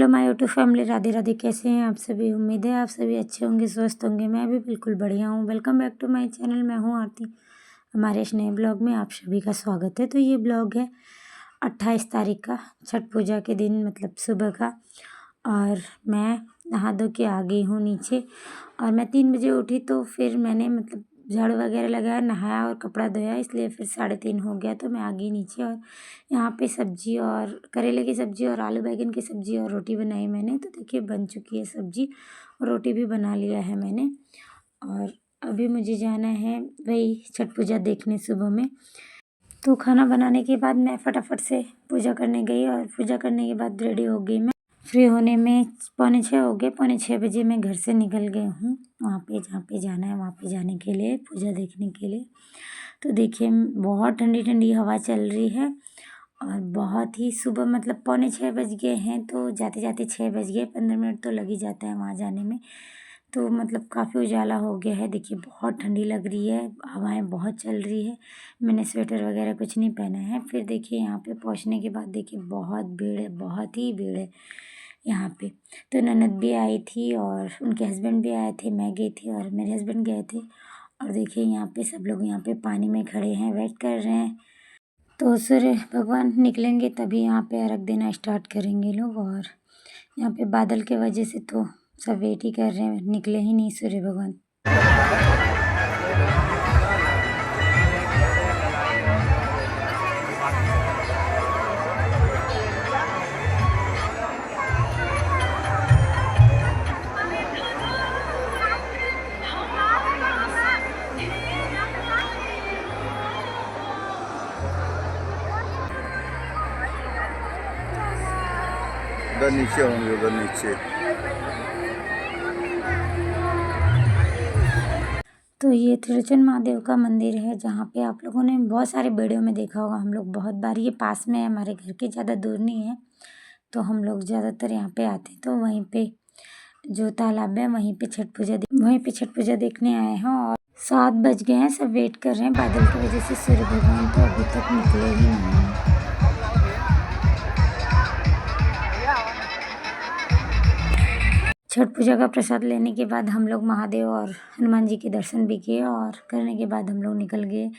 Hello my YouTube family, Radhe Radhe. कैसे हैं आप सभी? उम्मीद है आप सभी अच्छे होंगे, स्वस्थ होंगे। मैं भी बिल्कुल बढ़िया हूँ। Welcome back to my channel. मैं हूँ आरती। हमारे इस नए ब्लॉग में आप सभी का स्वागत है। तो ये ब्लॉग है 28 तारीख का, छठ पूजा के दिन, मतलब सुबह का। और मैं नहा धो के आ गई हूँ नीचे। और मैं 3 बजे उठी तो फिर मैंने मतलब झाड़ू वगैरह लगाया, नहाया और कपड़ा धोया, इसलिए फिर 3:30 हो गया। तो मैं आ गई नीचे और यहाँ पे सब्जी और करेले की सब्जी और आलू बैंगन की सब्जी और रोटी बनाई मैंने। तो देखिए बन चुकी है सब्जी और रोटी भी बना लिया है मैंने। और अभी मुझे जाना है वही छठ पूजा देखने सुबह में। तो खाना बनाने के बाद मैं फटाफट से पूजा करने गई और पूजा करने के बाद रेडी हो गई। मैं फ्री होने में 5:45 हो गए। 5:45 बजे मैं घर से निकल गई हूँ वहाँ पे जहाँ पे जाना है, वहाँ पे जाने के लिए, पूजा देखने के लिए। तो देखिए बहुत ठंडी ठंडी हवा चल रही है और बहुत ही सुबह मतलब 5:45 बज गए हैं। तो जाते जाते 6 बज गए, 15 मिनट तो लग ही जाता है वहाँ जाने में। तो मतलब काफ़ी उजाला हो गया है। देखिए बहुत ठंडी लग रही है, हवाएं बहुत चल रही है। मैंने स्वेटर वगैरह कुछ नहीं पहना है। फिर देखिए यहाँ पे पहुँचने के बाद देखिए बहुत भीड़ है, बहुत ही भीड़ है यहाँ पे। तो ननद भी आई थी और उनके हस्बैंड भी आए थे, मैं गई थी और मेरे हस्बैंड गए थे। और देखिए यहाँ पे सब लोग यहाँ पे पानी में खड़े हैं, वेट कर रहे हैं। तो सूर्य भगवान निकलेंगे तभी यहाँ पे अर्घ देना स्टार्ट करेंगे लोग। और यहाँ पे बादल के वजह से तो सब वेट ही कर रहे हैं, निकले ही नहीं सूर्य भगवान। उधर नीचे होंगे, उधर नीचे। तो ये त्रिलोचन महादेव का मंदिर है जहाँ पे आप लोगों ने बहुत सारे वीडियो में देखा होगा। हम लोग बहुत बार, ये पास में है हमारे घर के, ज़्यादा दूर नहीं है। तो हम लोग ज़्यादातर यहाँ पे आते हैं। तो वहीं पे जो तालाब है वहीं पे छठ पूजा देखने आए हैं। और 7 बज गए हैं, सब वेट कर रहे हैं। बादल की वजह से सूर्य भगवान तो अभी तक निकले ही नहीं हैं। छठ पूजा का प्रसाद लेने के बाद हम लोग महादेव और हनुमान जी के दर्शन भी किए और करने के बाद हम लोग निकल गए,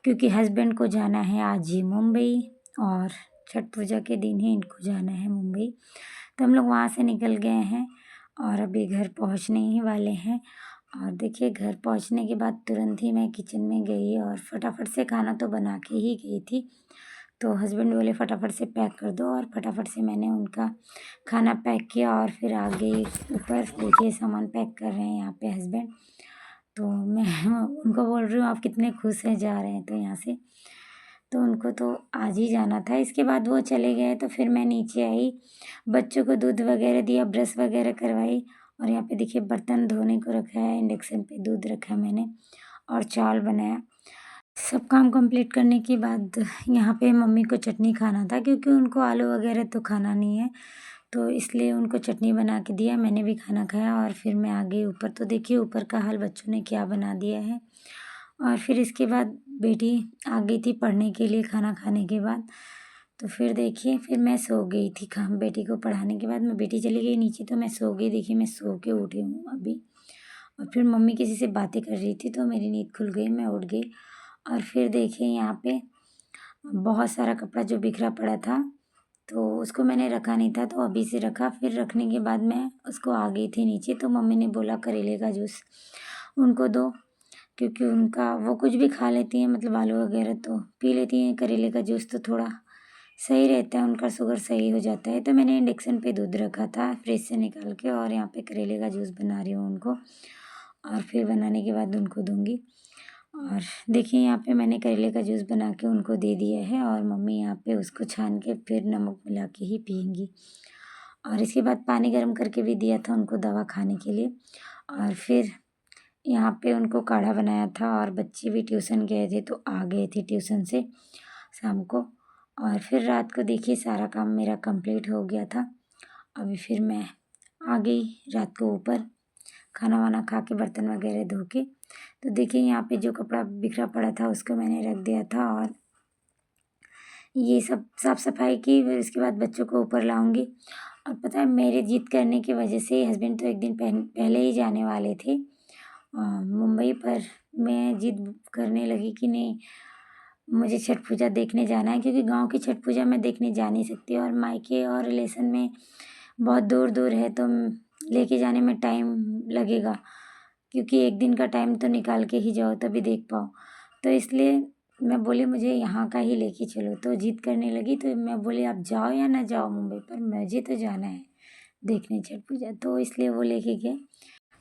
क्योंकि हस्बैंड को जाना है आज ही मुंबई और छठ पूजा के दिन ही इनको जाना है मुंबई। तो हम लोग वहाँ से निकल गए हैं और अभी घर पहुँचने ही वाले हैं। और देखिए घर पहुँचने के बाद तुरंत ही मैं किचन में गई और फटाफट से खाना तो बना के ही गई थी। तो हस्बैंड बोले फटाफट से पैक कर दो और फटाफट से मैंने उनका खाना पैक किया और फिर आ गई ऊपर। देखिए सामान पैक कर रहे हैं यहाँ पे हस्बैंड। तो मैं उनको बोल रही हूँ आप कितने खुश हैं जा रहे हैं तो यहाँ से। तो उनको तो आज ही जाना था। इसके बाद वो चले गए तो फिर मैं नीचे आई, बच्चों को दूध वगैरह दिया, ब्रश वगैरह करवाई। और यहाँ पे देखिए बर्तन धोने को रखा है, इंडक्शन पे दूध रखा मैंने और चावल बनाया। सब काम कंप्लीट करने के बाद यहाँ पे मम्मी को चटनी खाना था, क्योंकि उनको आलू वगैरह तो खाना नहीं है। तो इसलिए उनको चटनी बना के दिया, मैंने भी खाना खाया और फिर मैं आ गई ऊपर। तो देखिए ऊपर का हाल बच्चों ने क्या बना दिया है। और फिर इसके बाद बेटी आ गई थी पढ़ने के लिए खाना खाने के बाद। तो फिर देखिए फिर मैं सो गई थी। बेटी को पढ़ाने के बाद मैं, बेटी चली गई नीचे तो मैं सो गई। देखिए मैं सो के उठी हूँ अभी। और फिर मम्मी किसी से बातें कर रही थी तो मेरी नींद खुल गई, मैं उठ गई। और फिर देखिए यहाँ पे बहुत सारा कपड़ा जो बिखरा पड़ा था तो उसको मैंने रखा नहीं था, तो अभी से रखा। फिर रखने के बाद मैं उसको आ गई थी नीचे। तो मम्मी ने बोला करेले का जूस उनको दो, क्योंकि उनका वो कुछ भी खा लेती हैं, मतलब आलू वगैरह तो पी लेती हैं। करेले का जूस तो थोड़ा सही रहता है, उनका शुगर सही हो जाता है। तो मैंने इंडक्शन पे दूध रखा था फ्रिज से निकाल के और यहाँ पे करेले का जूस बना रही हूँ उनको। और फिर बनाने के बाद उनको दूँगी। और देखिए यहाँ पे मैंने करेले का जूस बना के उनको दे दिया है और मम्मी यहाँ पे उसको छान के फिर नमक मिला के ही पिएंगी। और इसके बाद पानी गर्म करके भी दिया था उनको दवा खाने के लिए। और फिर यहाँ पे उनको काढ़ा बनाया था और बच्चे भी ट्यूशन गए थे तो आ गए थे ट्यूशन से शाम को। और फिर रात को देखिए सारा काम मेरा कंप्लीट हो गया था। अभी फिर मैं आ गई रात को ऊपर खाना वाना खा के, बर्तन वगैरह धो के। तो देखिए यहाँ पे जो कपड़ा बिखरा पड़ा था उसको मैंने रख दिया था और ये सब साफ़ सफाई की। फिर इसके बाद बच्चों को ऊपर लाऊंगी और पता है मेरे ज़िद करने की वजह से हस्बैंड तो एक दिन पहले ही जाने वाले थे मुंबई, पर मैं ज़िद करने लगी कि नहीं, मुझे छठ पूजा देखने जाना है, क्योंकि गाँव की छठ पूजा मैं देखने जा नहीं सकती और मायके और रिलेशन में बहुत दूर दूर है, तो लेके जाने में टाइम लगेगा, क्योंकि एक दिन का टाइम तो निकाल के ही जाओ तभी देख पाओ। तो इसलिए मैं बोली मुझे यहाँ का ही लेके चलो, तो ज़िद करने लगी, तो मैं बोली आप जाओ या ना जाओ मुंबई, पर मुझे तो जाना है देखने छठ पूजा, तो इसलिए वो लेके गए।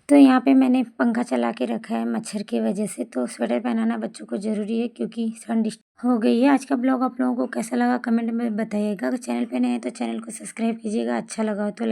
तो यहाँ पे मैंने पंखा चला के रखा है मच्छर की वजह से, तो स्वेटर पहनाना बच्चों को ज़रूरी है क्योंकि ठंड हो गई है। आज का ब्लॉग आप लोगों को कैसा लगा कमेंट में बताइएगा। अगर चैनल पे नए हैं तो चैनल को सब्सक्राइब कीजिएगा, अच्छा लगा हो तो